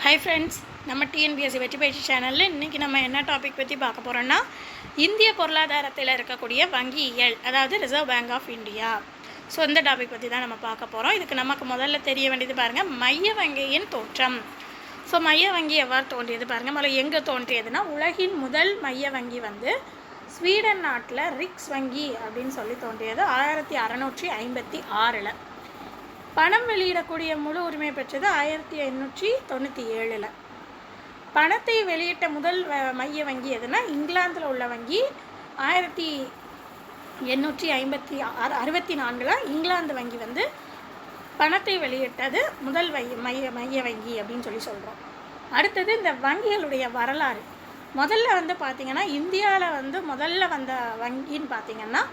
Hi friends, நம்ம TNPSC வெற்றி பயிற்சி சேனலில் இன்றைக்கி நம்ம என்ன டாபிக் பற்றி பார்க்க போகிறோன்னா, இந்திய பொருளாதாரத்தில் இருக்கக்கூடிய வங்கியியல், அதாவது Reserve Bank of India. So இந்த டாபிக் பற்றி தான் நம்ம பார்க்க போகிறோம். இதுக்கு நமக்கு முதல்ல தெரிய வேண்டியது பாருங்கள், மைய வங்கியின் தோற்றம். ஸோ மைய வங்கி எவ்வாறு தோன்றியது பாருங்கள். முதல்ல எங்கே தோன்றியதுன்னா, உலகின் முதல் மைய வங்கி வந்து ஸ்வீடன் நாட்டில் ரிக்ஸ் வங்கி அப்படின்னு சொல்லி தோன்றியது 1656. பணம் வெளியிடக்கூடிய முழு உரிமை பெற்றது 1597. பணத்தை வெளியிட்ட முதல் மைய வங்கி எதுனா இங்கிலாந்தில் உள்ள வங்கி 1864 இங்கிலாந்து வங்கி வந்து பணத்தை வெளியிட்டது முதல் மைய வங்கி அப்படின்னு சொல்லி சொல்கிறோம். அடுத்தது இந்த வங்கிகளுடைய வரலாறு. முதல்ல வந்து பார்த்திங்கன்னா, இந்தியாவில் வந்து முதல்ல வந்த வங்கின்னு பார்த்திங்கன்னா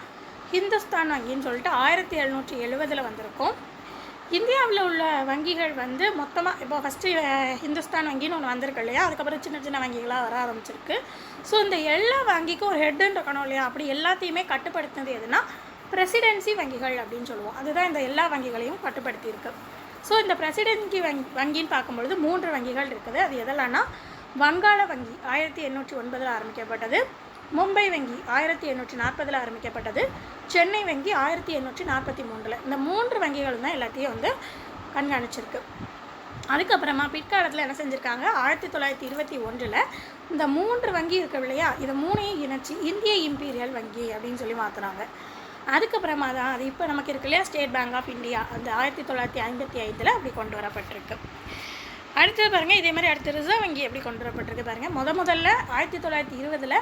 ஹிந்துஸ்தான் வங்கின்னு சொல்லிட்டு 1770 வந்திருக்கும். இந்தியாவில் உள்ள வங்கிகள் வந்து மொத்தமாக இப்போ ஃபஸ்ட்டு ஹிந்துஸ்தான் வங்கின்னு ஒன்று வந்திருக்கு இல்லையா, அதுக்கப்புறம் சின்ன சின்ன வங்கிகளாக வர ஆரம்பிச்சிருக்கு. ஸோ இந்த எல்லா வங்கிக்கும் ஒரு ஹெட்டுன்னு இருக்கணும் இல்லையா, அப்படி எல்லாத்தையுமே கட்டுப்படுத்தினது எதுனா பிரசிடென்சி வங்கிகள் அப்படின்னு சொல்லுவோம். அதுதான் இந்த எல்லா வங்கிகளையும் கட்டுப்படுத்தியிருக்கு. ஸோ இந்த பிரசிடென்சி வங்கின்னு பார்க்கும்பொழுது 3 வங்கிகள் இருக்குது. அது எதெல்லாம்னா, வங்காள வங்கி 1809 ஆரம்பிக்கப்பட்டது, மும்பை வங்கி 1840 ஆரம்பிக்கப்பட்டது, சென்னை வங்கி 1843. இந்த 3 வங்கிகளும் தான் எல்லாத்தையும் வந்து கண்காணிச்சிருக்கு. அதுக்கப்புறமா பிற்காலத்தில் என்ன செஞ்சுருக்காங்க, 1921 இந்த 3 வங்கி இருக்கு இல்லையா, இதை 3ஐயும் இணைச்சி இந்திய இம்பீரியல் வங்கி அப்படின்னு சொல்லி மாற்றுறாங்க. அதுக்கப்புறமா தான் அது இப்போ நமக்கு இருக்கு இல்லையா, ஸ்டேட் பேங்க் ஆஃப் இந்தியா, அந்த 1955 அப்படி கொண்டு வரப்பட்டிருக்கு. அடுத்தது பாருங்கள், இதே மாதிரி அடுத்த ரிசர்வ் வங்கி எப்படி கொண்டு வரப்பட்டிருக்கு பாருங்கள். முதல்ல 1920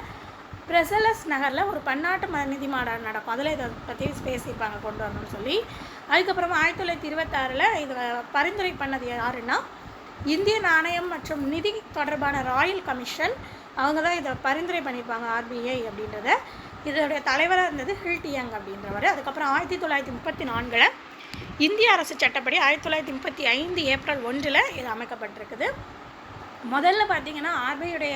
பிரசலஸ் நகரில் ஒரு பன்னாட்டு நிதி மாநாடு நடக்கும். அதில் இதை பற்றி பேசியிருப்பாங்க கொண்டு வரணும்னு சொல்லி. அதுக்கப்புறமா 1926 இதை பரிந்துரை பண்ணது யாருன்னா, இந்திய நாணயம் மற்றும் நிதி தொடர்பான ராயல் கமிஷன். அவங்க தான் இதை பரிந்துரை பண்ணியிருப்பாங்க, RBI அப்படின்றத. இதோடைய தலைவராக இருந்தது ஹில்டியங் அப்படின்றவர். அதுக்கப்புறம் 1934 இந்திய அரசு சட்டப்படி 1935 ஏப்ரல் 1 இது அமைக்கப்பட்டிருக்குது. முதல்ல பார்த்திங்கன்னா RBIயுடைய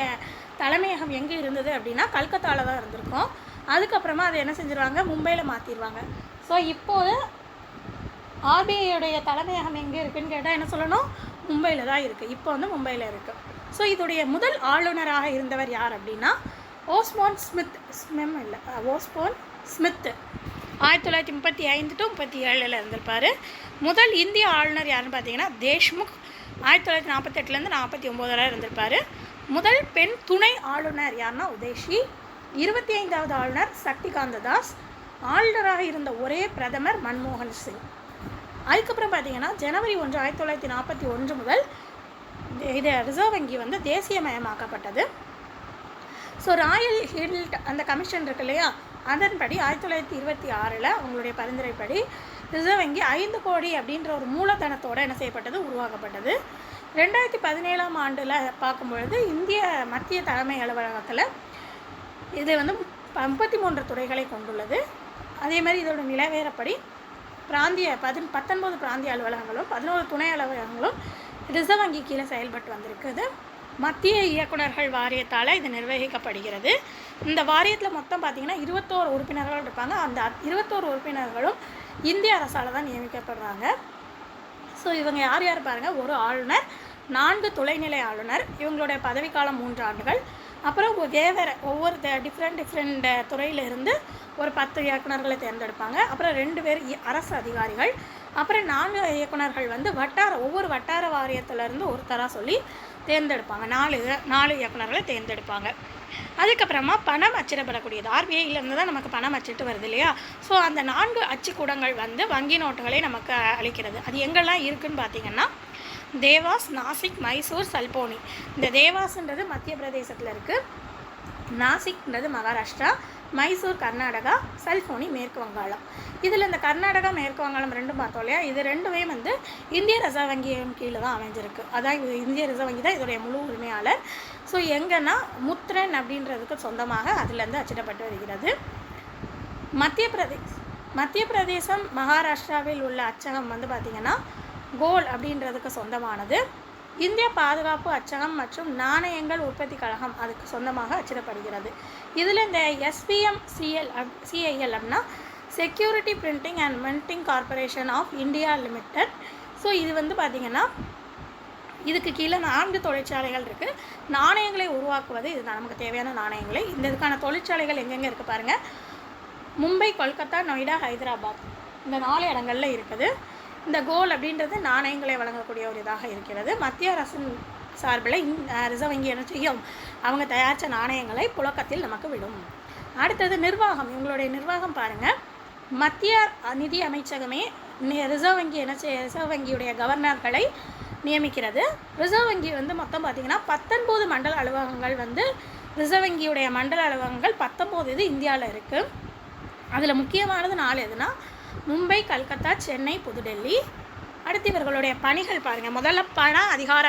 தலைமையகம் எங்கே இருந்தது அப்படின்னா கல்கத்தாவில் தான் இருந்திருக்கும். அதுக்கப்புறமா அதை என்ன செஞ்சுருவாங்க, மும்பையில் மாற்றிடுவாங்க. ஸோ இப்போது RBIயுடைய தலைமையகம் எங்கே இருக்குதுன்னு கேட்டால் என்ன சொல்லணும், மும்பையில் தான் இருக்குது. இப்போ வந்து மும்பையில் இருக்குது. ஸோ இதோடைய முதல் ஆளுநராக இருந்தவர் யார் அப்படின்னா ஓஸ்போன் ஸ்மித் 1935 to 37 இருந்திருப்பார். முதல் இந்திய ஆளுநர் யாருன்னு பார்த்தீங்கன்னா தேஷ்முக் 1948 49 இருந்திருப்பார். முதல் பெண் துணை ஆளுநர் யாருன்னா உதேஷி. 25வது ஆளுநர் சக்திகாந்த தாஸ். ஆளுநராக இருந்த ஒரே பிரதமர் மன்மோகன் சிங். அதுக்கப்புறம் பார்த்தீங்கன்னா ஜனவரி 1 1941 முதல் இது ரிசர்வ் வங்கி வந்து தேசியமயமாக்கப்பட்டது. ஸோ ராயல் ஹில்ட் அந்த கமிஷன் இருக்கு இல்லையா, அதன்படி 1926 அவங்களுடைய பரிந்துரைப்படி ரிசர்வ் வங்கி 5 கோடி அப்படின்ற ஒரு மூலதனத்தோடு என்ன செய்யப்பட்டது, உருவாக்கப்பட்டது. 2017 பார்க்கும்பொழுது இந்திய மத்திய தலைமை அலுவலகத்தில் இது வந்து 33 துறைகளை கொண்டுள்ளது. அதே மாதிரி இதோட நிலவேறப்படி 19 பிராந்திய அலுவலகங்களும் 11 துணை அலுவலகங்களும் ரிசர்வ் வங்கி கீழே செயல்பட்டு வந்திருக்குது. மத்திய இயக்குநர்கள் வாரியத்தால் இது நிர்வகிக்கப்படுகிறது. இந்த வாரியத்தில் மொத்தம் பார்த்திங்கன்னா 21 உறுப்பினர்கள் இருப்பாங்க. அந்த 21 உறுப்பினர்களும் இந்திய அரசால் தான் நியமிக்கப்படுறாங்க. ஸோ இவங்க யார் யார் பாருங்கள், ஒரு ஆளுநர், 4 துணைநிலை ஆளுநர், இவங்களுடைய பதவிக்காலம் 3 ஆண்டுகள். அப்புறம் ஒவ்வொரு டிஃப்ரெண்ட் துறையிலிருந்து ஒரு 10 இயக்குநர்களை தேர்ந்தெடுப்பாங்க. அப்புறம் 2 பேர் அரசு அதிகாரிகள். அப்புறம் 4 இயக்குநர்கள் வந்து ஒவ்வொரு வட்டார வாரியத்திலேருந்து ஒருத்தராக சொல்லி தேர்ந்தெடுப்பாங்க. 4 இயக்குநர்களை தேர்ந்தெடுப்பாங்க. அதுக்கப்புறமா பணம் அச்சிடப்படக்கூடியது RBIயிலேருந்து தான் நமக்கு பணம் அச்சிட்டு வருது இல்லையா. ஸோ அந்த 4 அச்சுக்கூடங்கள் வந்து வங்கி நோட்டுகளை நமக்கு அளிக்கிறது. அது எங்கெல்லாம் இருக்குதுன்னு பார்த்திங்கன்னா தேவாஸ், நாசிக், மைசூர், சல்போனி. இந்த தேவாஸ்ன்றது மத்திய பிரதேசத்தில் இருக்குது, நாசிக்ன்றது மகாராஷ்டிரா, மைசூர் கர்நாடகா, சல்போனி மேற்கு வங்காளம். இதில் இந்த கர்நாடகா மேற்கு வங்காளம் 2 பார்த்தோம் இல்லையா, இது 2மே வந்து இந்திய ரிசர்வ் வங்கியின் கீழே தான் அமைஞ்சிருக்கு. அதான் இந்திய ரிசர்வ் வங்கி தான் இதோடைய முழு உரிமையாளர். ஸோ எங்கன்னா முத்ரன் அப்படின்றதுக்கு சொந்தமாக அதிலேருந்து அச்சிடப்பட்டு வருகிறது. மத்திய பிரதேசம் மகாராஷ்டிராவில் உள்ள அச்சகம் வந்து பார்த்திங்கன்னா கோல் அப்படின்றதுக்கு சொந்தமானது. இந்திய பாதுகாப்பு அச்சகம் மற்றும் நாணயங்கள் உற்பத்தி கழகம் அதுக்கு சொந்தமாக அச்சிடப்படுகிறது. இதில் இந்த SPMCL அப்படின்னா security printing and minting corporation of India limited. So இது வந்து பார்த்திங்கன்னா இதுக்கு கீழே 4 தொழிற்சாலைகள் இருக்குது. நாணயங்களை உருவாக்குவது இதுதான், நமக்கு தேவையான நாணயங்களை. இதுக்கான தொழிற்சாலைகள் எங்கெங்கே இருக்குது பாருங்கள். மும்பை, கொல்கத்தா, நொய்டா, ஹைதராபாத் இந்த 4 இடங்களில் இருக்குது. இந்த கோல் அப்படின்றது நாணயங்களை வழங்கக்கூடிய ஒரு இதாக இருக்கிறது. மத்திய அரசின் சார்பில் ரிசர்வ் வங்கி என்ன செய்யும், அவங்க தயாரித்த நாணயங்களை புழக்கத்தில் நமக்கு விடும். அடுத்தது நிர்வாகம். இவங்களுடைய நிர்வாகம் பாருங்கள். மத்திய நிதி அமைச்சகமே ரிசர்வ் வங்கி ரிசர்வ் வங்கியுடைய கவர்னர்களை நியமிக்கிறது. ரிசர்வ் வங்கி மொத்தம் பார்த்திங்கன்னா 19 மண்டல அலுவலகங்கள் ரிசர்வ் வங்கியுடைய மண்டல அலுவலகங்கள் 19 இது இந்தியாவில் இருக்குது. அதில் முக்கியமானது 4 எதுனா மும்பை, கல்கத்தா, சென்னை, புதுடெல்லி. அடுத்து இவர்களுடைய பணிகள் பாருங்கள். முதல்ல பண அதிகார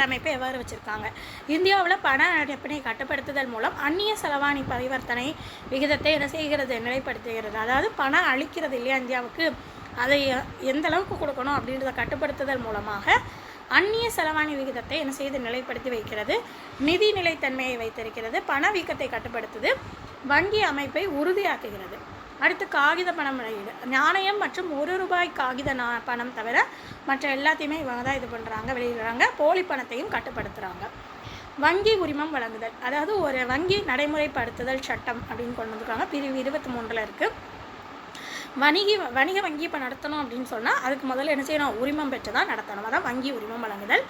அமைப்பு எவ்வாறு வச்சுருக்காங்க. இந்தியாவில் பண அடிப்படை கட்டுப்படுத்துதல் மூலம் அந்நிய செலவாணி பரிவர்த்தனை விகிதத்தை என்ன செய்கிறது, நிலைப்படுத்துகிறது. அதாவது பணம் அளிக்கிறது இல்லையா இந்தியாவுக்கு, அதை எந்த அளவுக்கு கொடுக்கணும் அப்படின்றத கட்டுப்படுத்துதல் மூலமாக அந்நிய செலவாணி விகிதத்தை என்ன செய்து நிலைப்படுத்தி வைக்கிறது. நிதி நிலைத்தன்மையை வைத்திருக்கிறது. பணவீக்கத்தை கட்டுப்படுத்துது. வங்கி அமைப்பை உறுதியாக்குகிறது. அடுத்து காகித பணம் வெளியீடு. நாணயம் மற்றும் ₹1 காகித பணம் தவிர மற்ற எல்லாத்தையுமே இவங்க தான் இது பண்ணுறாங்க, வெளியிடுறாங்க. போலி பணத்தையும் கட்டுப்படுத்துகிறாங்க. வங்கி உரிமம் வழங்குதல், அதாவது ஒரு வங்கி நடைமுறைப்படுத்துதல் சட்டம் அப்படின்னு கொண்டு வந்துருக்காங்க. பிரிவு 23 இருக்குது. வணிக வங்கி இப்போ நடத்தணும் அப்படின்னு சொன்னால் அதுக்கு முதல்ல என்ன செய்யணும், உரிமம் பெற்று தான் நடத்தணும். அதான் வங்கி உரிமம் வழங்குதல்.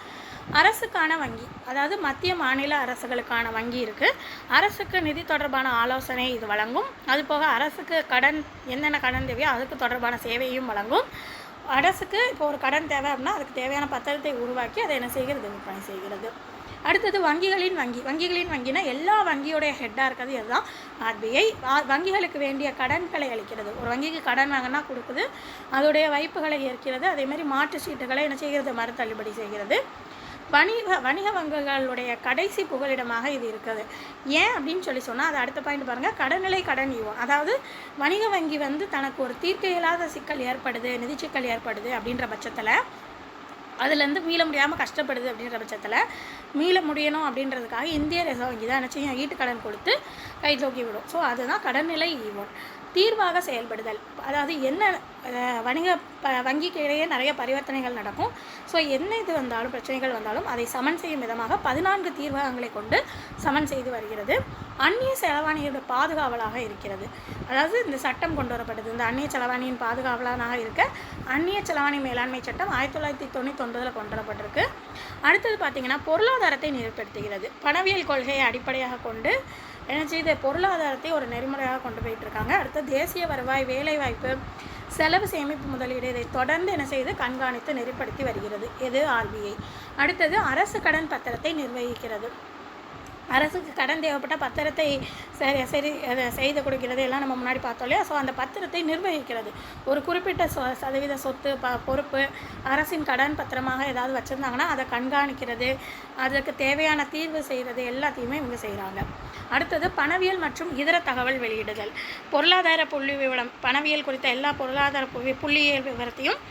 அரசுக்கான வங்கி, அதாவது மத்திய மாநில அரசுகளுக்கான வங்கி இருக்குது. அரசுக்கு நிதி தொடர்பான ஆலோசனை இது வழங்கும். அதுபோக அரசுக்கு என்னென்ன கடன் தேவையோ அதுக்கு தொடர்பான சேவையும் வழங்கும். அரசுக்கு இப்போ ஒரு கடன் தேவை அப்படின்னா அதுக்கு தேவையான பத்திரத்தை உருவாக்கி அதை என்ன செய்கிறது, விற்பனை செய்கிறது. அடுத்தது வங்கிகளின் வங்கினா எல்லா வங்கியோடைய ஹெட்டாக இருக்கிறது இதுதான் ஆர்பிஐ. வங்கிகளுக்கு வேண்டிய கடன்களை அளிக்கிறது. ஒரு வங்கிக்கு கடன் வாங்கினா கொடுக்குது, அதோடைய வைப்புகளை ஏற்கிறது. அதேமாதிரி மாற்று சீட்டுகளை என்ன செய்கிறது, மறு தள்ளுபடி செய்கிறது. வணிக வங்கிகளுடைய கடைசி புகலிடமாக இது இருக்குது. ஏன் அப்படின்னு சொன்னால் அது அடுத்த பாயிண்ட் பாருங்கள். கடனிலை கடன் ஈவோம், அதாவது வணிக வங்கி தனக்கு ஒரு தீர்க்க இயலாத சிக்கல் ஏற்படுது, நிதி சிக்கல் ஏற்படுது அப்படின்ற பட்சத்தில், அதுலேருந்து மீள முடியாமல் கஷ்டப்படுது அப்படின்ற பட்சத்தில் மீள முடியணும் அப்படின்றதுக்காக இந்திய ரிசர்வ் வங்கி தான் என்ன செய்யும், ஈட்டுக்கடன் கொடுத்து கை தூக்கி விடும். ஸோ அதுதான் கடன்நிலை ஈவோன். தீர்வாக செயல்படுதல், அதாவது என்ன வங்கிக்கு இடையே நிறைய பரிவர்த்தனைகள் நடக்கும். ஸோ என்ன இது வந்தாலும் பிரச்சனைகள் வந்தாலும் அதை சமன் செய்யும் விதமாக 14 தீர்வகங்களை கொண்டு சமன் செய்து வருகிறது. அந்நிய செலவாணியோட பாதுகாவலாக இருக்கிறது. அதாவது இந்த சட்டம் கொண்டு வரப்பட்டது. இந்த அந்நிய செலவாணியின் பாதுகாவலாக இருக்க அந்நிய செலவாணி மேலாண்மை சட்டம் 1999 கொண்டு வரப்பட்டிருக்கு. அடுத்தது பார்த்திங்கன்னா பொருளாதாரத்தை நெறிப்படுத்துகிறது. பணவியல் கொள்கையை அடிப்படையாக கொண்டு என்ன செய்து பொருளாதாரத்தை ஒரு நெறிமுறையாக கொண்டு போயிட்டுருக்காங்க. அடுத்து தேசிய வருவாய், வேலைவாய்ப்பு, செலவு சேமிப்பு முதலீடு இதை தொடர்ந்து என்ன செய்து கண்காணித்து நெறிப்படுத்தி வருகிறது. இது ஆர்பிஐ. அடுத்தது அரசு கடன் பத்திரத்தை நிர்வகிக்கிறது. அரசுக்கு கடன் தேவைப்பட்ட பத்திரத்தை செய்து கொடுக்கிறது எல்லாம் நம்ம முன்னாடி பார்த்தோம் இல்லையா. ஸோ அந்த பத்திரத்தை நிர்வகிக்கிறது. ஒரு குறிப்பிட்ட சதவீத சொத்து பொறுப்பு அரசின் கடன் பத்திரமாக ஏதாவது வச்சுருந்தாங்கன்னா அதை கண்காணிக்கிறது, அதுக்கு தேவையான தீர்வு செய்கிறது எல்லாத்தையுமே இவங்க செய்கிறாங்க. அடுத்தது பணவியல் மற்றும் இதர தகவல் வெளியிடுதல். பொருளாதார புள்ளி விவரம், பணவியல் குறித்த எல்லா பொருளாதார புள்ளியியல் விவரத்தையும்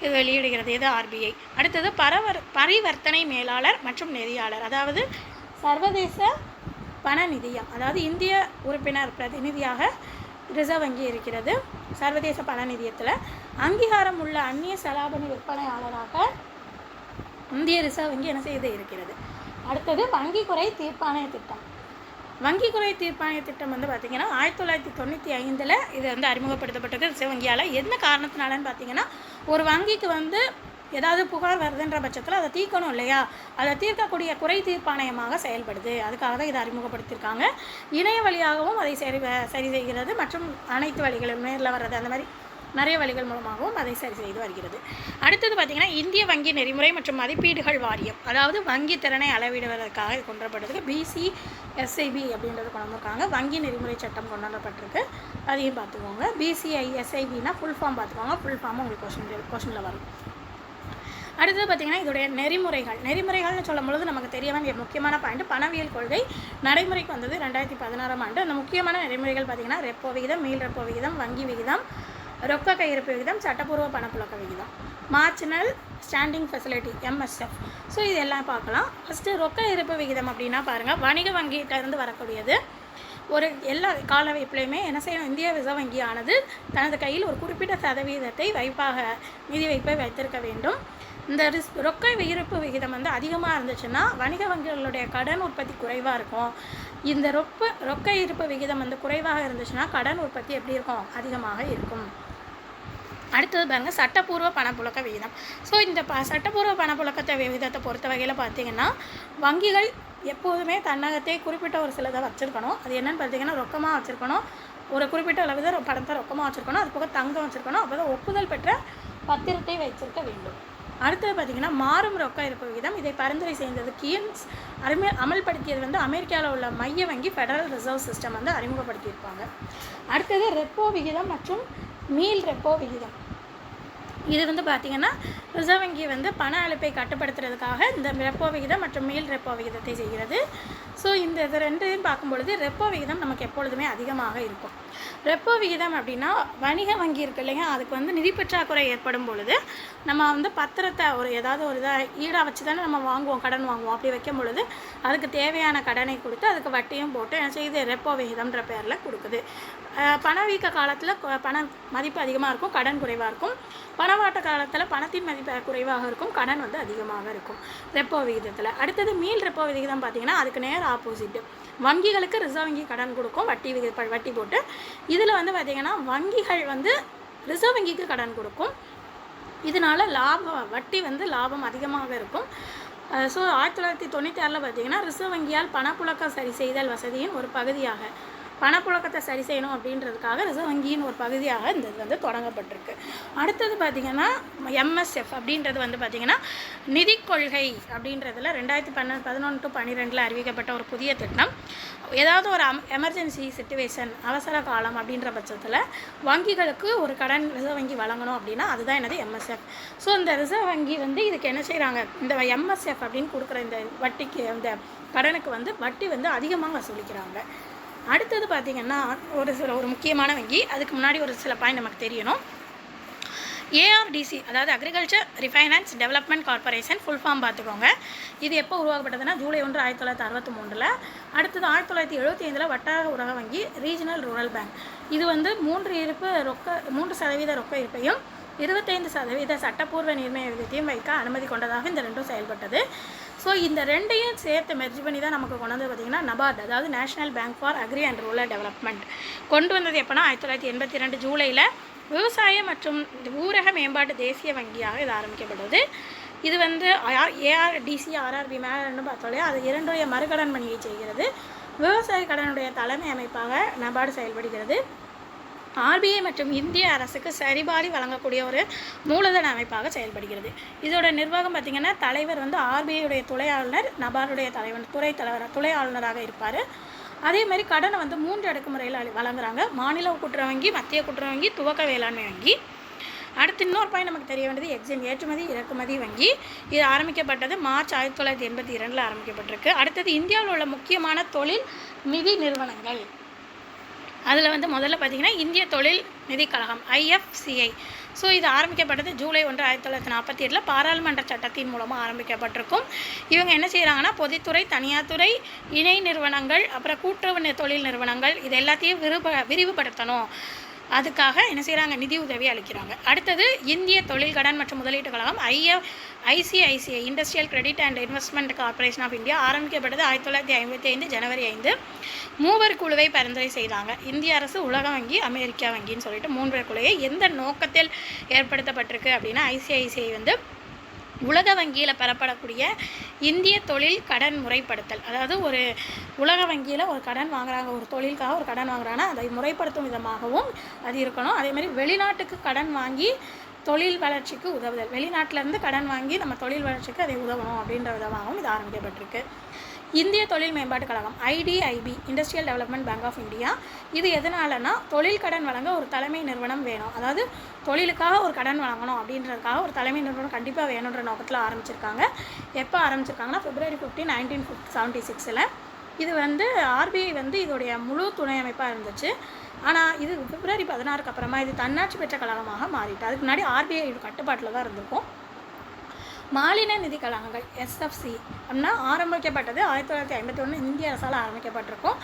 இது வெளியிடுகிறது. இது ஆர்பிஐ. அடுத்தது பரிவர்த்தனை மேலாளர் மற்றும் நெறியாளர், அதாவது சர்வதேச பண நிதியம், அதாவது இந்திய உறுப்பினர் பிரதிநிதியாக ரிசர்வ் வங்கி இருக்கிறது. சர்வதேச பண நிதியத்தில் அங்கீகாரம் உள்ள அந்நிய செலாவணி விற்பனையாளராக இந்திய ரிசர்வ் வங்கி என்ன செய்து இருக்கிறது. அடுத்தது வங்கி குறை தீர்ப்பாணைய திட்டம். வங்கி குறை தீர்ப்பாணைய திட்டம் பார்த்திங்கன்னா 1995 இது அறிமுகப்படுத்தப்பட்டது ரிசர்வ் வங்கியால். என்ன காரணத்தினாலன்னு பார்த்திங்கன்னா, ஒரு வங்கிக்கு ஏதாவது புகார் வருதுன்ற பட்சத்தில் அதை தீர்க்கணும் இல்லையா, அதை தீர்க்கக்கூடிய குறை தீர்ப்பாணையமாக செயல்படுது. அதுக்காக தான் இதை அறிமுகப்படுத்தியிருக்காங்க. இணைய வழியாகவும் அதை சரி செய்கிறது மற்றும் அனைத்து வழிகளும் நேரில் வர்றது அந்த மாதிரி நிறைய வழிகள் மூலமாகவும் அதை சரி செய்து வருகிறது. அடுத்தது பார்த்திங்கன்னா இந்திய வங்கி நெறிமுறை மற்றும் மதிப்பீடுகள் வாரியம், அதாவது வங்கி திறனை அளவிடுவதற்காக இது கொண்டு வரப்பட்டிருக்கு. பிசிஎஸ்ஐபி அப்படின்றது கொண்டு வந்திருக்காங்க. வங்கி நெறிமுறை சட்டம் கொண்டு வரப்பட்டிருக்கு, அதையும் பார்த்துக்கோங்க. பிசிஐஎஸ்ஐபினா ஃபுல் ஃபார்ம் பார்த்துக்கோங்க. ஃபுல் ஃபார்மும் உங்களுக்கு கொஷனில் வரும். அடுத்தது பார்த்திங்கன்னா இதோடைய நெறிமுறைகள்னு சொல்லும்பொழுது நமக்கு தெரிய வேண்டிய முக்கியமான பாயிண்ட், பணவியல் கொள்கை நடைமுறைக்கு வந்தது 2016 ஆண்டு. அந்த முக்கியமான நெறிமுறைகள் பார்த்திங்கன்னா ரெப்போ விகிதம், மீள் ரெப்போ விகிதம், வங்கி விகிதம், ரொக்க கையிருப்பு விகிதம், சட்டப்பூர்வ பணப்புழக்க விகிதம், marginal standing facility MSF. So இதெல்லாம் பார்க்கலாம். ஃபஸ்ட்டு ரொக்க இருப்பு விகிதம் அப்படின்னா பாருங்கள், வணிக வங்கியிட்டேருந்து வரக்கூடியது. ஒரு எல்லா கால வைப்புலையுமே என்ன செய்யணும், இந்திய ரிசர்வ் வங்கியானது தனது கையில் ஒரு குறிப்பிட்ட சதவீதத்தை நிதி வைப்பை வைத்திருக்க வேண்டும். இந்த ரொக்க இருப்பு விகிதம் வந்து அதிகமாக இருந்துச்சுன்னா வணிக வங்கிகளுடைய கடன் உற்பத்தி குறைவாக இருக்கும். இந்த ரொக்க இருப்பு விகிதம் வந்து குறைவாக இருந்துச்சுன்னா கடன் உற்பத்தி எப்படி இருக்கும்? அதிகமாக இருக்கும். அடுத்தது பாருங்கள், சட்டப்பூர்வ பணப்புழக்க விகிதம். ஸோ இந்த சட்டப்பூர்வ பணப்புழக்கத்தை விகிதத்தை பொறுத்த வகையில் பார்த்திங்கன்னா, வங்கிகள் எப்போதுமே தன்னகத்தை குறிப்பிட்ட ஒரு சிலதை வச்சுருக்கணும். அது என்னென்னு பார்த்தீங்கன்னா, ரொக்கமாக வச்சுருக்கணும், ஒரு குறிப்பிட்ட அளவு தான் பணத்தை ரொக்கமாக வச்சுருக்கணும், அது போக தங்கம் வச்சுருக்கணும், அப்போ தான் ஒப்புதல் பெற்ற பத்திரத்தை வைத்திருக்க வேண்டும். அடுத்தது பார்த்திங்கன்னா, மாறும் ரொக்க இருப்பு விகிதம். இதை பரிந்துரை செய்தது கீன்ஸ் அமல்படுத்தியது வந்து அமெரிக்காவில் உள்ள மைய வங்கி ஃபெடரல் ரிசர்வ் சிஸ்டம் வந்து அறிமுகப்படுத்தியிருப்பாங்க. அடுத்தது ரெப்போ விகிதம் மற்றும் மீள் ரெப்போ விகிதம். இது வந்து பார்த்திங்கன்னா, ரிசர்வ் வங்கி வந்து பண அளிப்பை கட்டுப்படுத்துறதுக்காக இந்த ரெப்போ விகிதம் மற்றும் மீள் ரெப்போ விகிதத்தை செய்கிறது. ஸோ இது ரெண்டையும் பார்க்கும்பொழுது ரெப்போ விகிதம் நமக்கு எப்பொழுதுமே அதிகமாக இருக்கும். ரெப்போ விகிதம் அப்படின்னா, வணிக வங்கி இருக்கு இல்லையா, அதுக்கு வந்து நிதி பற்றாக்குறை ஏற்படும் பொழுது நம்ம வந்து பத்திரத்தை ஏதாவது ஒரு இதை ஈடாக வச்சு தானே நம்ம கடன் வாங்குவோம். அப்படி வைக்கும் பொழுது அதுக்கு தேவையான கடனை கொடுத்து அதுக்கு வட்டியும் போட்டு என்ன செய்யுது? ரெப்போ விகிதம்ன்ற பேரில் கொடுக்குது. பணவீக்க காலத்தில் பண மதிப்பு அதிகமாக இருக்கும், கடன் குறைவாக இருக்கும். பணவாட்ட காலத்தில் பணத்தின் மதிப்பு குறைவாக இருக்கும், கடன் வந்து அதிகமாக இருக்கும் ரெப்போ விகிதத்தில். அடுத்தது மீள் ரெப்போ விகிதம் பார்த்திங்கன்னா, அதுக்கு நேர் ஆப்போசிட்டு. வங்கிகளுக்கு ரிசர்வ் வங்கி கடன் கொடுக்கும் வட்டி போட்டு. இதில் வந்து பார்த்திங்கன்னா, வங்கிகள் வந்து ரிசர்வ் வங்கிக்கு கடன் கொடுக்கும். இதனால் வட்டி வந்து லாபம் அதிகமாக இருக்கும். ஸோ 1996 பார்த்திங்கன்னா, ரிசர்வ் வங்கியால் பணப்புழக்கம் சரி செய்தல் வசதியின் ஒரு பகுதியாக பணப்புழக்கத்தை சரி செய்யணும் அப்படின்றதுக்காக ரிசர்வ் வங்கியின் ஒரு பகுதியாக இந்த இது வந்து தொடங்கப்பட்டிருக்கு. அடுத்தது பார்த்திங்கன்னா, எம்எஸ்எஃப் அப்படின்றது வந்து பார்த்திங்கன்னா, நிதி கொள்கை அப்படின்றதில் 2011 to 12 அறிவிக்கப்பட்ட ஒரு புதிய திட்டம். ஏதாவது ஒரு எமர்ஜென்சி சிச்சுவேஷன், அவசர காலம் அப்படின்ற பட்சத்தில் வங்கிகளுக்கு ஒரு கடன் ரிசர்வ் வங்கி வழங்கணும் அப்படின்னா அதுதான் என்னது? எம்எஸ்எஃப். ஸோ இந்த ரிசர்வ் வங்கி வந்து இதுக்கு என்ன செய்கிறாங்க? இந்த எம்எஸ்எஃப் அப்படின்னு கொடுக்குற இந்த வட்டிக்கு, இந்த கடனுக்கு வந்து வட்டி வந்து அதிகமாக வசூலிக்கிறாங்க. அடுத்தது பார்த்திங்கன்னா, ஒரு முக்கியமான வங்கி. அதுக்கு முன்னாடி ஒரு சில பாயிண்ட் நமக்கு தெரியணும். ஏஆர்டிசி, அதாவது agriculture refinance development corporation, full form பார்த்துக்கோங்க. இது எப்போ உருவாக்கப்பட்டதுன்னா ஜூலை 1, 1963. அடுத்தது 1975 வட்டார ஊரக வங்கி, ரீஜனல் ரூரல் பேங்க். இது வந்து 3% ரொக்க இருப்பையும் 25% சட்டப்பூர்வ நிர்ணய விகிதத்தையும் வைக்க அனுமதி கொண்டதாக இந்த ரெண்டும் செயல்பட்டது. ஸோ இந்த ரெண்டையும் சேர்த்து மெர்ஜ் பண்ணி தான் நமக்கு கொண்டு வந்து பார்த்திங்கன்னா நபார்ட், அதாவது national bank for agri and rural development கொண்டு வந்தது எப்போனா 1982 ஜூலையில் விவசாய மற்றும் ஊரக மேம்பாட்டு தேசிய வங்கியாக இது ஆரம்பிக்கப்பட்டது. இது வந்து ஏஆர்டிசி ஆர்ஆர்பி மேலே ரெண்டும் பார்த்தோம், அது இரண்டுடைய மறுகடன் வங்கியை செய்கிறது. விவசாய கடனுடைய தலைமை அமைப்பாக நபார்டு செயல்படுகிறது. ஆர்பிஐ மற்றும் இந்திய அரசுக்கு சரிபாரி வழங்கக்கூடிய ஒரு மூலதன அமைப்பாக செயல்படுகிறது. இதோட நிர்வாகம் பார்த்திங்கன்னா, தலைவர் வந்து ஆர்பிஐயுடைய துணை ஆளுநர், நபார்டுடைய துணை ஆளுநராக இருப்பார். அதே மாதிரி கடனை வந்து 3 அடுக்குமுறையில் வழங்குறாங்க. மாநில கூட்டுறவு வங்கி, மத்திய கூட்டுறவு வங்கி, துவக்க வேளாண்மை வங்கி. அடுத்து இன்னொரு பாயிண்ட் நமக்கு தெரிய வேண்டியது எக்ஸிம், ஏற்றுமதி இறக்குமதி வங்கி. இது ஆரம்பிக்கப்பட்டது மார்ச் 1982 ஆரம்பிக்கப்பட்டிருக்கு. அடுத்தது இந்தியாவில் உள்ள முக்கியமான தொழில் நிதி நிறுவனங்கள். அதில் வந்து முதல்ல பார்த்திங்கன்னா இந்திய தொழில் நிதி கழகம், IFCI. ஸோ இது ஆரம்பிக்கப்பட்டது ஜூலை 1, 1947 பாராளுமன்ற சட்டத்தின் மூலமாக ஆரம்பிக்கப்பட்டிருக்கும். இவங்க என்ன செய்கிறாங்கன்னா, பொதுத்துறை, தனியார் துறை, இணை நிறுவனங்கள், அப்புறம் கூட்டுறவு தொழில் நிறுவனங்கள், இது எல்லாத்தையும் விரிவுபடுத்தணும். அதுக்காக என்ன செய்கிறாங்க? நிதி உதவி அளிக்கிறாங்க. அடுத்தது இந்திய தொழில் கடன் மற்றும் முதலீட்டு கழகம், ICICI industrial credit and investment corporation of India ஆரம்பிக்கப்பட்டது 1955 ஜனவரி 5. 3 பேர் குழுவை பரிந்துரை செய்தாங்க. இந்திய அரசு, உலக வங்கி, அமெரிக்கா வங்கின்னு சொல்லிட்டு 3 பேர் குழுவை எந்த நோக்கத்தில் ஏற்படுத்தப்பட்டிருக்கு அப்படின்னா, ICICI வந்து உலக வங்கியில் பெறப்படக்கூடிய இந்திய தொழில் கடன் முறைப்படுத்தல். அதாவது ஒரு உலக வங்கியில் ஒரு கடன் வாங்குறாங்க, ஒரு தொழிலுக்காக ஒரு கடன் வாங்குறாங்கன்னா அதை முறைப்படுத்தும் விதமாகவும் அது இருக்கணும். அதேமாதிரி வெளிநாட்டுக்கு கடன் வாங்கி தொழில் வளர்ச்சிக்கு உதவுதல், வெளிநாட்டிலேருந்து கடன் வாங்கி நம்ம தொழில் வளர்ச்சிக்கு அதை உதவணும் அப்படின்ற விதமாகவும் இது ஆரம்பிக்கப்பட்டிருக்கு. இந்திய தொழில் மேம்பாட்டு கழகம், IDIB industrial development bank of India. இது எதனாலனா, தொழில் கடன் வழங்க ஒரு தலைமை நிறுவனம் வேணும். அதாவது தொழிலுக்காக ஒரு கடன் வழங்கணும் அப்படின்றதுக்காக ஒரு தலைமை நிறுவனம் கண்டிப்பாக வேணுன்ற நோக்கத்தில் ஆரம்பிச்சிருக்காங்க. எப்போ ஆரம்பிச்சிருக்காங்கன்னா, February 15, 1976. இது வந்து RBI வந்து இதோடைய முழு துணை அமைப்பாக இருந்துச்சு. ஆனால் இது February 16 அப்புறமா இது தன்னாட்சி பெற்ற கழகமாக மாறிட்டு, அதுக்கு முன்னாடி RBI கட்டுப்பாட்டில் தான் இருந்திருக்கும். மாநில நிதி கழகங்கள் எஸ்எஃப்சி அப்படின்னா ஆரம்பிக்கப்பட்டது 1951 இந்திய அரசால் ஆரம்பிக்கப்பட்டிருக்கும்.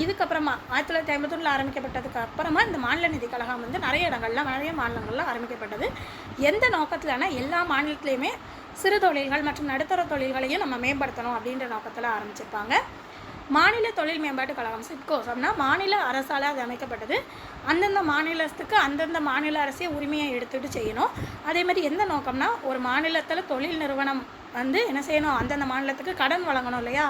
இதுக்கப்புறமா 1951 ஆரம்பிக்கப்பட்டதுக்கு அப்புறமா இந்த மாநில நிதி கழகம் வந்து நிறைய மாநிலங்களில் ஆரம்பிக்கப்பட்டது. எந்த நோக்கத்தில்னா எல்லா மாநிலத்திலையுமே சிறு தொழில்கள் மற்றும் நடுத்தர தொழில்களையும் நம்ம மேம்படுத்தணும் அப்படின்ற நோக்கத்தில் ஆரம்பிச்சிருப்பாங்க. மாநில தொழில் மேம்பாட்டு கழகம் சிட்கோஸ் அப்படின்னா மாநில அரசால் அது அமைக்கப்பட்டது. அந்தந்த மாநிலத்துக்கு அந்தந்த மாநில அரசே உரிமையை எடுத்துகிட்டு செய்யணும். அதே மாதிரி எந்த நோக்கம்னா ஒரு மாநிலத்தில் தொழில் நிறுவனம் வந்து என்ன செய்யணும், அந்தந்த மாநிலத்துக்கு கடன் வழங்கணும் இல்லையா,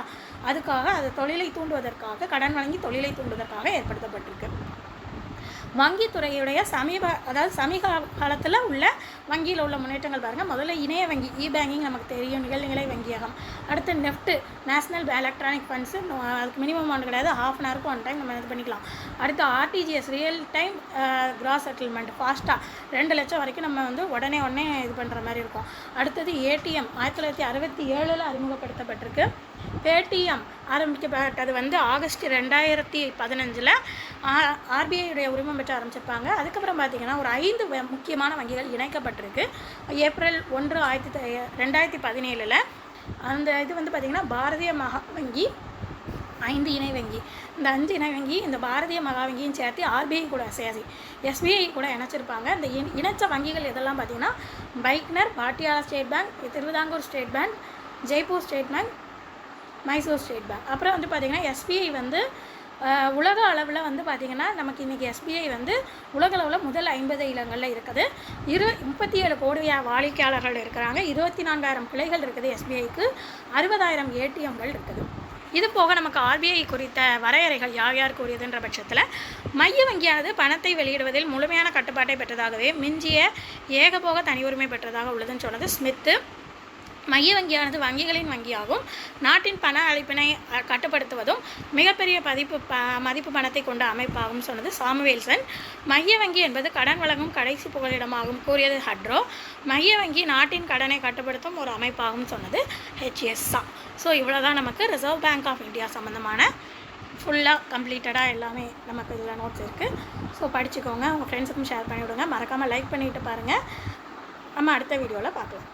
அதுக்காக அது தொழிலை தூண்டுவதற்காக கடன் வழங்கி தொழிலை தூண்டுவதற்காக ஏற்படுத்தப்பட்டிருக்கு. வங்கித்துறையுடைய சமீப காலத்தில் உள்ள வங்கியில் உள்ள முன்னேற்றங்கள் பாருங்கள். முதல்ல இணைய வங்கி பேங்கிங் நமக்கு தெரியும், நிகழ்நிலை வங்கியகம். அடுத்து நெஃப்ட் நேஷ்னல் எலக்ட்ரானிக் ஃபண்ட்ஸு, அதுக்கு மினிமம் அமௌண்ட் கிடையாது, ½ அன் ஹவருக்கு 1 டைம் நம்ம இது பண்ணிக்கலாம். அடுத்து RTGS real time cross settlement ஃபாஸ்ட்டாக 2 லட்சம் வரைக்கும் நம்ம வந்து உடனே இது பண்ணுற மாதிரி இருக்கும். அடுத்தது ஏடிஎம் 1967 அறிமுகப்படுத்தப்பட்டிருக்கு. பேடிஎம் ஆரம்பிக்கப்பட்டது வந்து ஆகஸ்ட் 2015 ஆர்பிஐடைய உரிமம் பெற்று ஆரம்பிச்சிருப்பாங்க. அதுக்கப்புறம் பார்த்திங்கன்னா ஒரு 5 முக்கியமான வங்கிகள் இணைக்கப்பட்டிருக்கு. ஏப்ரல் 1, 2017 அந்த இது வந்து பார்த்திங்கன்னா பாரதிய மகா வங்கி 5 இணை வங்கி. இந்த 5 இணை வங்கி இந்த பாரதிய மகா வங்கியும் சேர்த்து ஆர்பிஐ கூட சேர்த்து எஸ்பிஐ கூட இணைச்சிருப்பாங்க. இந்த இணைச்ச வங்கிகள் எதெல்லாம் பார்த்திங்கன்னா Bikaner, Patiala state bank, Thiruvithankur state bank, Jaipur state bank, Mysore state bank. அப்புறம் வந்து பார்த்திங்கன்னா எஸ்பிஐ வந்து உலக அளவில் வந்து பார்த்திங்கன்னா நமக்கு இன்றைக்கி எஸ்பிஐ வந்து உலக அளவில் முதல் 50 இடங்களில் இருக்குது. 37 கோடி வாடிக்கையாளர்கள் இருக்கிறாங்க. 24,000 கிளைகள் இருக்குது எஸ்பிஐக்கு. 60,000 ஏடிஎம்கள் இருக்குது. இது போக நமக்கு ஆர்பிஐ குறித்த வரையறைகள் யார் கூறியதுன்ற பட்சத்தில் மைய வங்கியானது பணத்தை வெளியிடுவதில் முழுமையான கட்டுப்பாட்டை பெற்றதாகவே மிஞ்சிய ஏகபோக தனி உரிமை பெற்றதாக உள்ளதுன்னு சொன்னது ஸ்மித்து. மைய வங்கியானது வங்கிகளின் வங்கியாகும். நாட்டின் பண அளிப்பினை கட்டுப்படுத்துவதும் மிகப்பெரிய மதிப்பு பணத்தை கொண்ட அமைப்பாகும் சொன்னது சாமுவேல்சன். மைய வங்கி என்பது கடன் வழங்கும் கடைசி புகலிடமாகும் கூறியது ஹட்ரோ. மைய வங்கி நாட்டின் கடனை கட்டுப்படுத்தும் ஒரு அமைப்பாகும் சொன்னது ஹெச்எஸ்ஸா. ஸோ இவ்வளோ தான் நமக்கு ரிசர்வ் பேங்க் ஆஃப் இந்தியா சம்மந்தமான ஃபுல்லாக கம்ப்ளீட்டடாக எல்லாமே நமக்கு இதில் நோட்ஸ் இருக்குது. ஸோ படிச்சுக்கோங்க, உங்கள் ஃப்ரெண்ட்ஸுக்கும் ஷேர் பண்ணிவிடுங்க. மறக்காமல் லைக் பண்ணிவிட்டு பாருங்கள். நம்ம அடுத்த வீடியோவில் பார்க்கலாம்.